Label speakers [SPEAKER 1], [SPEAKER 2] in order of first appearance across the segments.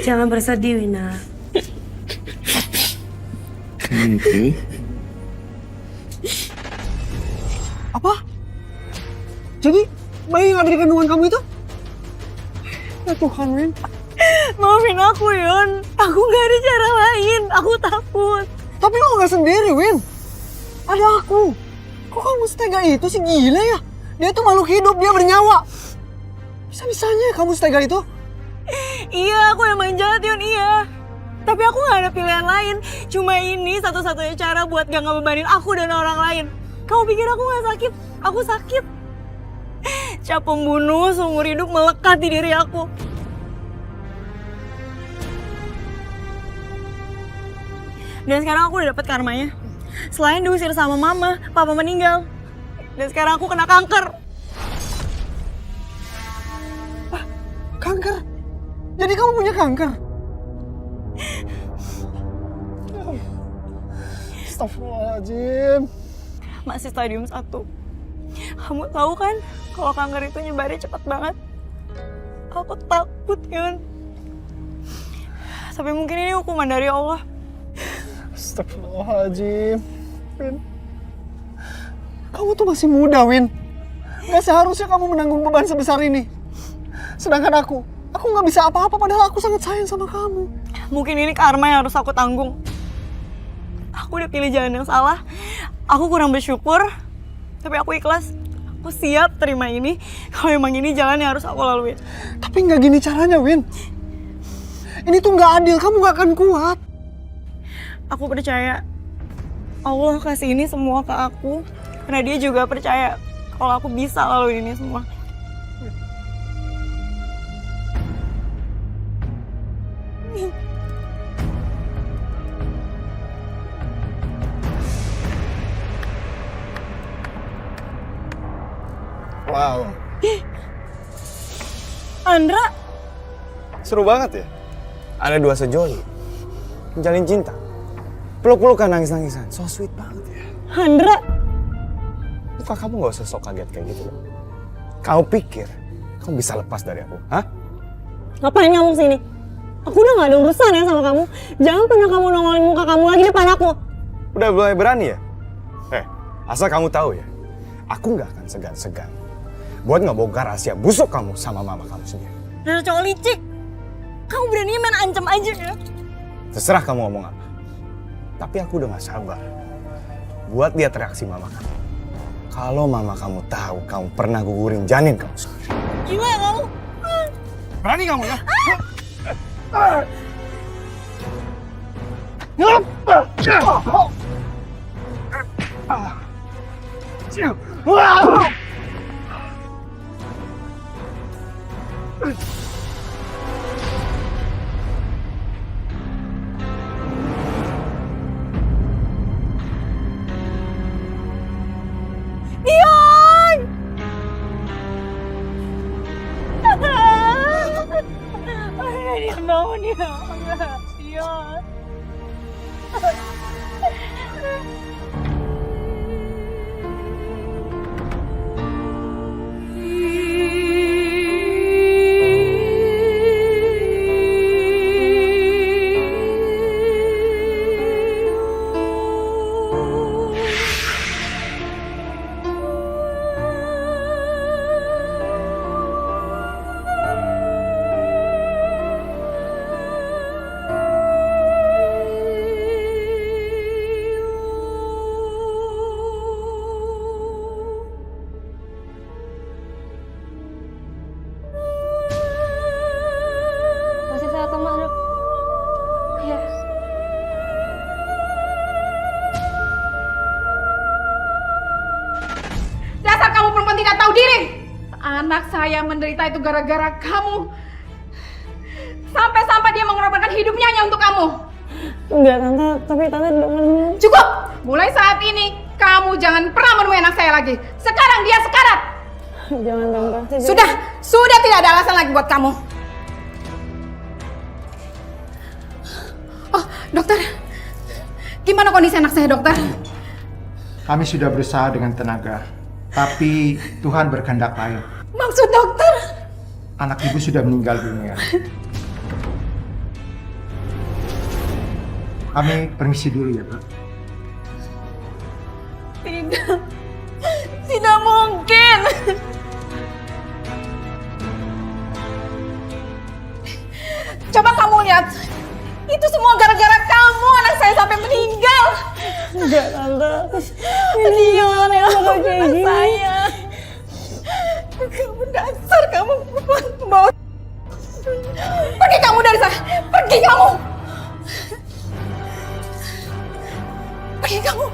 [SPEAKER 1] Jangan bersedih, Wina.
[SPEAKER 2] Apa? Jadi bayi yang ada di kandungan kamu itu? Ya Tuhan, Win.
[SPEAKER 1] Maafin aku, Yon. Aku gak ada cara lain. Aku takut.
[SPEAKER 2] Tapi kamu gak sendiri, Win. Ada aku. Kok kamu setega itu sih? Gila ya? Dia tuh makhluk hidup, dia bernyawa. Bisa-bisanya kamu setega itu?
[SPEAKER 1] Iya, aku emang jahat, Yon. Iya. Tapi aku gak ada pilihan lain. Cuma ini satu-satunya cara buat gak ngebebanin aku dan orang lain. Kamu pikir aku gak sakit? Aku sakit. Cap pembunuh seumur hidup melekat di diri aku. Dan sekarang aku udah dapet karmanya. Selain diusir sama mama, papa meninggal. Dan sekarang aku kena kanker.
[SPEAKER 2] Kanker? Jadi kamu punya kanker? Astagfirullahaladzim.
[SPEAKER 1] Masih stadium 1. Kamu tahu kan kalau kanker itu nyebarnya cepat banget. Aku takut, Yun. Tapi mungkin ini hukuman dari Allah.
[SPEAKER 2] Astagfirullahaladzim. Win. Kamu tuh masih muda, Win. Gak seharusnya kamu menanggung beban sebesar ini. Sedangkan aku gak bisa apa-apa padahal aku sangat sayang sama kamu.
[SPEAKER 1] Mungkin ini karma yang harus aku tanggung. Aku udah pilih jalan yang salah. Aku kurang bersyukur. Tapi aku ikhlas. Aku siap terima ini. Kalau emang ini jalan yang harus aku lalui.
[SPEAKER 2] Tapi gak gini caranya, Win. Ini tuh gak adil, kamu gak akan kuat.
[SPEAKER 1] Aku percaya Allah kasih ini semua ke aku. Karena dia juga percaya kalau aku bisa lalui ini semua.
[SPEAKER 3] Wow.
[SPEAKER 1] Andra,
[SPEAKER 3] Seru banget ya. Ada dua sejoli menjalin cinta, peluk-pelukan, nangis-nangisan. So sweet banget ya.
[SPEAKER 1] Andra.
[SPEAKER 3] Muka kamu gak usah sok kaget kayak gitu loh. Kamu pikir kamu bisa lepas dari aku? Hah?
[SPEAKER 1] Ngapain kamu kesini? Aku udah gak ada urusan ya sama kamu. Jangan pernah kamu nongolin muka kamu lagi depan aku.
[SPEAKER 3] Udah mulai berani ya? Asal kamu tahu ya, aku gak akan segan-segan buat ngebongkar rahasia busuk kamu sama mama kamu sendiri.
[SPEAKER 1] Dasar cowok licik. Kamu beraninya main ancam aja ya.
[SPEAKER 3] Terserah kamu ngomong apa. Tapi aku udah gak sabar buat lihat reaksi mama kamu. Kalau mama kamu tahu kamu pernah gugurin janin kamu sendiri.
[SPEAKER 1] Gila kamu.
[SPEAKER 3] Berani kamu ya?
[SPEAKER 1] Dion! Dia bangun ya. Dion. Masih sehat Oma, Dok? Iya.
[SPEAKER 4] Dasar kamu perempuan tidak tahu diri. Anak saya menderita itu gara-gara kamu. Sampai-sampai dia mengorbankan hidupnya hanya untuk kamu.
[SPEAKER 1] Enggak, Tante. Tapi Tante dengerin.
[SPEAKER 4] Cukup! Mulai saat ini, kamu jangan pernah menemui anak saya lagi. Sekarang dia sekarat.
[SPEAKER 1] Jangan, Tante.
[SPEAKER 4] Sudah tidak ada alasan lagi buat kamu. Oh, dokter. Gimana kondisi anak saya, dokter?
[SPEAKER 5] Kami sudah berusaha dengan tenaga, tapi Tuhan berkehendak lain.
[SPEAKER 4] Maksud dokter?
[SPEAKER 5] Anak ibu sudah meninggal dunia. Kami permisi dulu ya, Pak.
[SPEAKER 1] Tidak. Tidak mungkin.
[SPEAKER 4] Coba kamu lihat. Itu semua gara-gara kamu anak saya sampai meninggal.
[SPEAKER 1] Enggak, Tante. Ini gimana ya bakal kayak gini? Saya.
[SPEAKER 4] Kamu dasar kamu pembawa. Pergi kamu dari sana. Pergi kamu. Pergi kamu.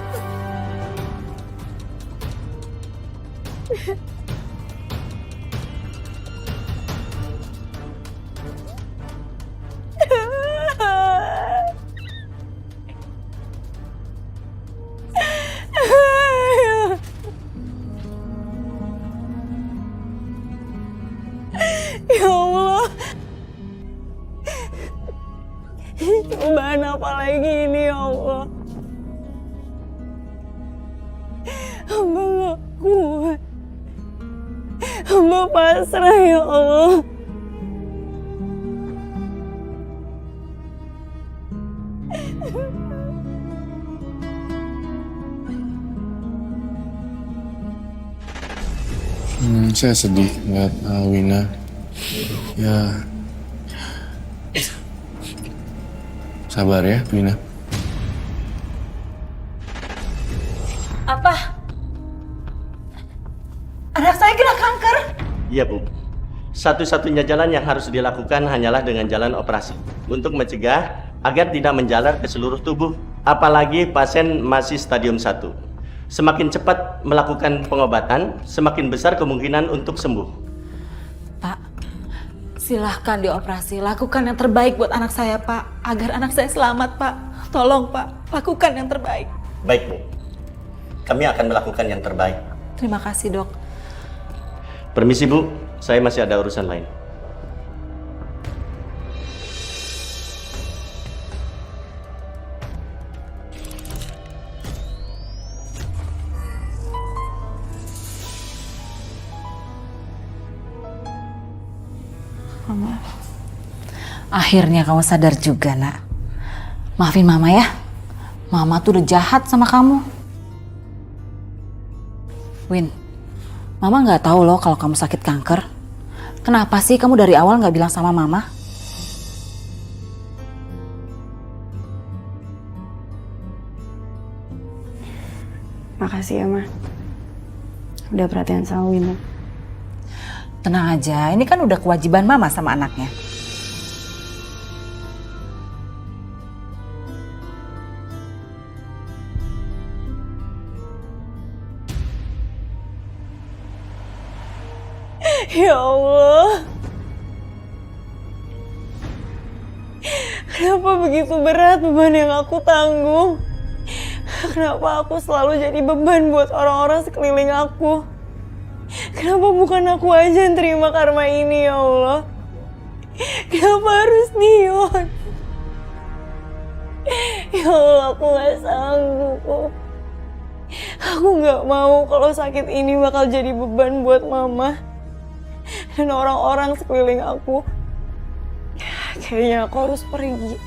[SPEAKER 1] Ya Allah. Cobaan apa lagi ini ya Allah. Hamba gak kuat. Hamba pasrah ya Allah.
[SPEAKER 6] Saya sedih ngeliat Wina. Ya, sabar ya, Wina.
[SPEAKER 1] Apa? Anak saya kena kanker.
[SPEAKER 7] Iya, Bu. Satu-satunya jalan yang harus dilakukan hanyalah dengan jalan operasi untuk mencegah agar tidak menjalar ke seluruh tubuh, apalagi pasien masih stadium 1. Semakin cepat melakukan pengobatan, semakin besar kemungkinan untuk sembuh.
[SPEAKER 1] Pak, silahkan dioperasi. Lakukan yang terbaik buat anak saya, Pak. Agar anak saya selamat, Pak. Tolong, Pak. Lakukan yang terbaik.
[SPEAKER 7] Baik, Bu. Kami akan melakukan yang terbaik.
[SPEAKER 1] Terima kasih, Dok.
[SPEAKER 7] Permisi, Bu. Saya masih ada urusan lain.
[SPEAKER 1] Mama. Akhirnya kamu sadar juga, Nak. Maafin Mama ya. Mama tuh udah jahat sama kamu. Win, Mama nggak tahu loh kalau kamu sakit kanker. Kenapa sih kamu dari awal nggak bilang sama Mama?
[SPEAKER 8] Makasih ya, Ma. Udah perhatian sama Wina.
[SPEAKER 1] Tenang aja, ini kan udah kewajiban Mama sama anaknya. Ya Allah. Kenapa begitu berat beban yang aku tanggung? Kenapa aku selalu jadi beban buat orang-orang sekeliling aku? Kenapa bukan aku aja yang terima karma ini, ya Allah? Kenapa harus Dion? Ya Allah, aku gak sanggup. Aku gak mau kalau sakit ini bakal jadi beban buat Mama dan orang-orang sekeliling aku. Kayaknya aku harus pergi.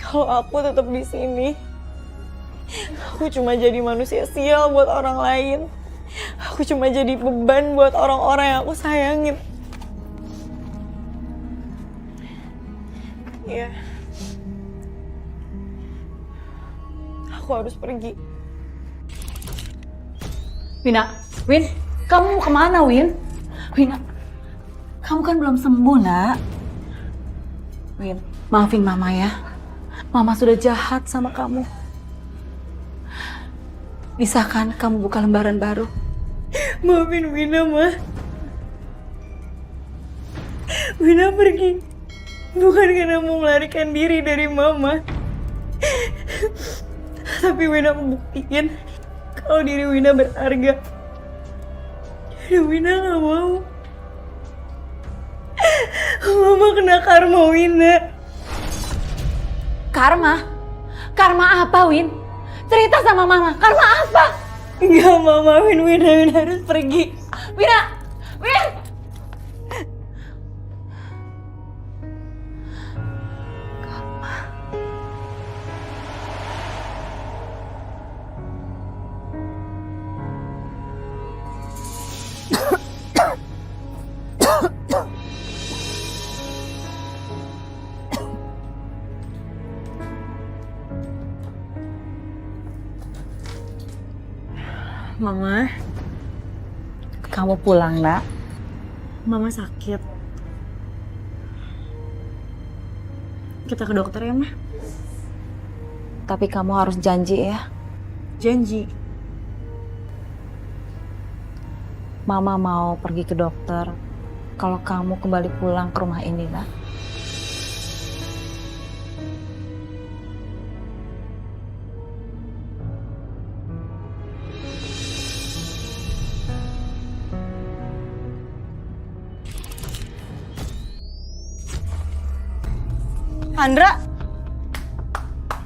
[SPEAKER 1] Kalau aku tetap di sini, aku cuma jadi manusia sial buat orang lain. Aku cuma jadi beban buat orang-orang yang aku sayangin. Iya. Aku harus pergi. Win, kamu mau kemana, Win? Wina, kamu kan belum sembuh, Nak. Win, maafin Mama ya. Mama sudah jahat sama kamu. Bisakah kamu buka lembaran baru? Maafin Wina, Ma. Wina pergi. Bukan karena mau melarikan diri dari Mama. Tapi Wina membuktikan kalau diri Wina berharga. Dan Wina gak mau. Mama kena karma, Wina.
[SPEAKER 4] Karma? Karma apa, Win? Cerita sama Mama, karma apa?
[SPEAKER 1] Enggak, Mama, Wina harus pergi.
[SPEAKER 4] Wina! Win!
[SPEAKER 1] Mama,
[SPEAKER 8] Kamu pulang, Nak.
[SPEAKER 1] Mama sakit. Kita ke dokter ya, Ma?
[SPEAKER 8] Tapi kamu harus janji ya.
[SPEAKER 1] Janji.
[SPEAKER 8] Mama mau pergi ke dokter kalau kamu kembali pulang ke rumah ini, Nak.
[SPEAKER 1] Andra,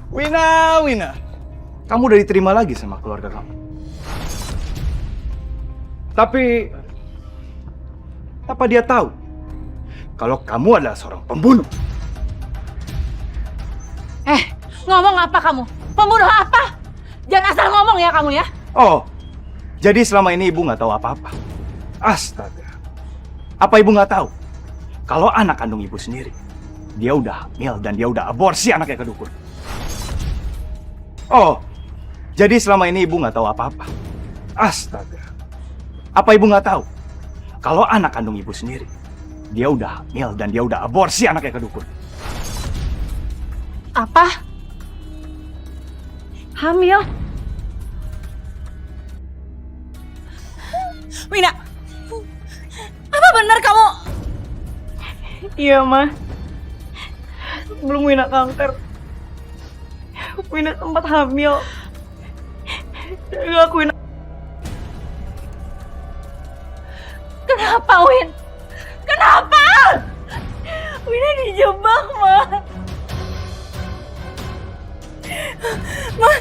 [SPEAKER 3] Wina. Kamu udah diterima lagi sama keluarga kamu. Tapi, apa dia tahu kalau kamu adalah seorang pembunuh?
[SPEAKER 4] Ngomong apa kamu? Pembunuh apa? Jangan asal ngomong ya kamu ya.
[SPEAKER 3] Oh, jadi selama ini ibu nggak tahu apa-apa. Astaga. Apa ibu nggak tahu kalau anak kandung ibu sendiri, dia udah hamil dan dia udah aborsi anaknya ke dukun. Oh, jadi selama ini ibu nggak tahu apa-apa. Astaga. Apa ibu nggak tahu kalau anak kandung ibu sendiri, dia udah hamil dan dia udah aborsi anaknya ke dukun.
[SPEAKER 4] Apa? Hamil?
[SPEAKER 1] Wina. Apa benar kamu? Iya, Ma. Belum Wina kanker. Wina sempat hamil. Enggak, Wina.
[SPEAKER 4] Kenapa, Win? Kenapa?
[SPEAKER 1] Wina dijebak, Ma. Ma.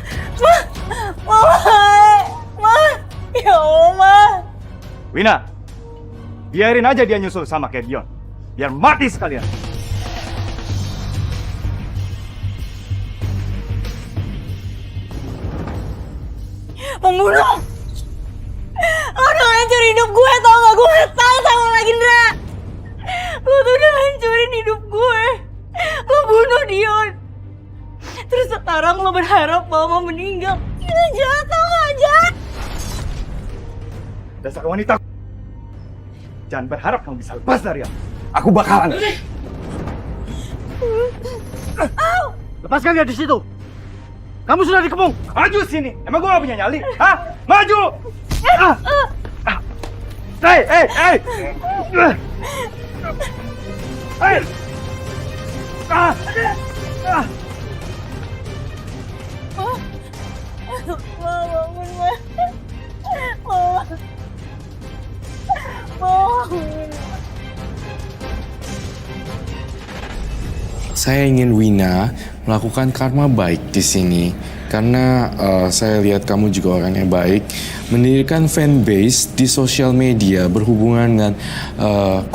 [SPEAKER 1] Ya Allah, Ma.
[SPEAKER 3] Wina, biarin aja dia nyusul sama Kedion. Biar mati sekalian.
[SPEAKER 1] Pembunuh! Lo udah ngancurin hidup gue, tau gak? Gue kesal sama lagi, Indra. Lo tuh udah ngancurin hidup gue. Lo bunuh Dion. Terus sekarang lo berharap Mama meninggal. Gila, jahat, tau gak? Jahat!
[SPEAKER 3] Dasar wanita. Jangan berharap kamu bisa lepas dari aku. Aku bakalan. Lepaskan dia di situ. Kamu sudah dikepung. Maju sini. Emang gue gak punya nyali? Hah? Maju! Hei!
[SPEAKER 1] Ma, bangun, Ma. Mama. Bangun.
[SPEAKER 6] Saya ingin Wina melakukan karma baik di sini karena saya lihat kamu juga orang yang baik, mendirikan fanbase di sosial media berhubungan dengan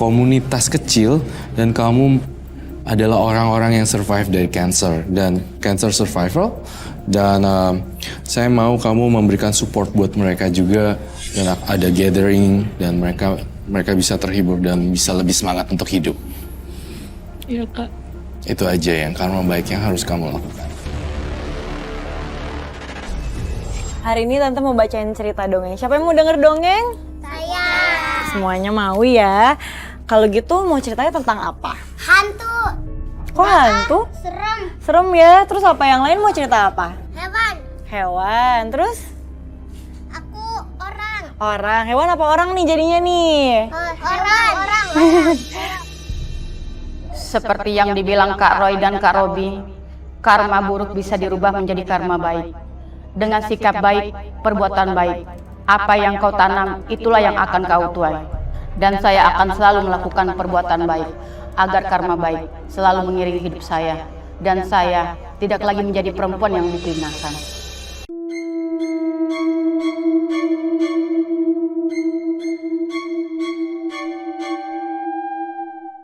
[SPEAKER 6] komunitas kecil, dan kamu adalah orang-orang yang survive dari cancer dan cancer survival, dan saya mau kamu memberikan support buat mereka juga, dan ada gathering dan mereka bisa terhibur dan bisa lebih semangat untuk hidup.
[SPEAKER 1] Iya, Kak.
[SPEAKER 6] Itu aja yang karma baik yang harus kamu lakukan.
[SPEAKER 1] Hari ini Tante mau bacain cerita dongeng. Siapa yang mau denger dongeng?
[SPEAKER 9] Saya.
[SPEAKER 1] Semuanya mau ya. Kalau gitu mau ceritanya tentang apa?
[SPEAKER 9] Hantu.
[SPEAKER 1] Kok hantu?
[SPEAKER 9] Serem.
[SPEAKER 1] Serem ya. Terus apa yang lain mau cerita apa?
[SPEAKER 9] Hewan.
[SPEAKER 1] Hewan. Terus?
[SPEAKER 9] Aku orang.
[SPEAKER 1] Orang. Hewan apa orang nih jadinya nih?
[SPEAKER 9] Orang.
[SPEAKER 10] Seperti yang dibilang Kak Roy dan Kak Robi, karma buruk bisa dirubah menjadi karma baik. Dengan sikap baik, perbuatan baik. Apa yang kau tanam, itulah yang akan kau tuai. Dan saya akan selalu melakukan perbuatan baik agar karma baik selalu mengiringi hidup saya dan saya tidak lagi menjadi perempuan yang dipinakan.